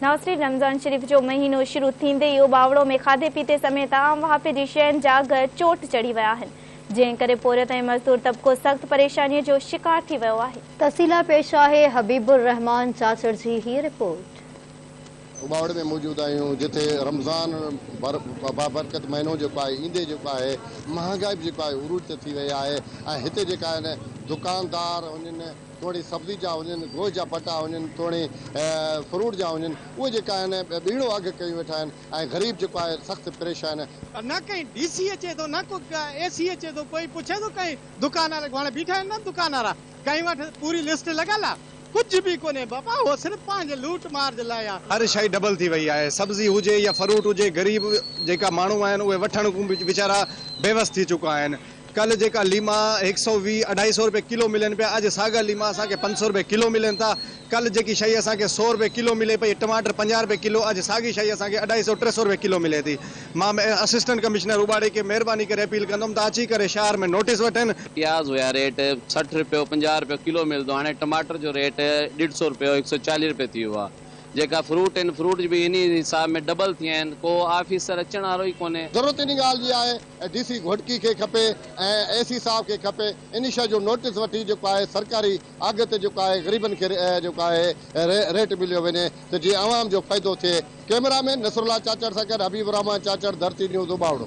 नासिर रमज़ान शरीफ़ जो महीनो शुरू थींदे इहो बावड़ो में खाधे पीते समेत आम वापे शयुनि जा अघ चोट चढ़ी विया आहिनि, जंहिं करे पोरित ऐं मज़दूर तबिको सख़्त परेशानीअ जो शिकार थी वियो आहे। तफ़सीला पेश आहे हबीबुर रहमान चाचड़ जी हीअ रिपोर्ट। बावड़े में मौजूद आहियूं जिथे रमज़ान बाबरकत महीनो जेको आहे ईंदे जेको आहे महांगाई बि जेको आहे उरूज ते थी वई आहे ऐं हिते जेका आहिनि दुकानदार हुजनि, थोरी सब्ज़ी जा हुजनि, गोश्त जा पटा हुजनि, थोरी फ्रूट जा हुजनि, उहे जेका आहिनि ॿीणो अघु कयूं वेठा आहिनि ऐं ग़रीब जेको आहे सख़्तु परेशान आहे। न कहीं डीसी अचे थो, न को एसी अचे थो, कोई पुछे थो कहीं दुकान वारा हाणे बीठा आहिनि न दुकान वारा, कहीं वटि पूरी लिस्ट लॻल आहे, कुछ भी कोने बाबा, वो सिर्फ पांच लूट मार जलाए। हर शई डबल थी वही है, सब्जी हुजे या फ्रूट हुजे, गरीब जेका माण्हू आहिनि उहे वठण को वीचारा बेवस थी चुका आहिनि। कल जेका लीमा 120-250 रुपए किलो मिलन पे, अज सागा लीमा असांखे 500 रुपए किलो मिलन था। कल जेकी शई असांखे 100 रुपए किलो मिले पई, टमाटर 50 रुपए किलो, अज सागी शई असांखे 250-300 रुपए किलो मिले थी। मां असिस्टेंट कमिश्नर उबाड़े के महिरबानी करे अपील कंदुमि त अची करे शहर में नोटिस वठनि। प्याज हुआ रेट 60 रुपये 50 रुपये किलो मिलंदो, हाणे टमाटर जो रेट 150 रुपये 140 रुपये थी वियो आहे। जेका फ्रूट आहिनि, फ्रूट भी इन हिसाब में डबल थिया आहिनि, को ऑफिसर अचण वारो ई कोन्हे। ज़रूरत इन ॻाल्हि जी आहे डीसी घोटकी खे खपे ऐं एसी साहब खे खपे इन शइ जो नोटिस वठी जेको आहे सरकारी अघ ते जेको आहे ग़रीबनि खे जेको आहे रेट मिलियो वञे त जीअं आवाम जो फ़ाइदो थिए। कैमरामैन नसरुल्लाह चाचड़ सां गॾु हबीब रहमान चाचड़, धरती न्यूज़ बावड़ो।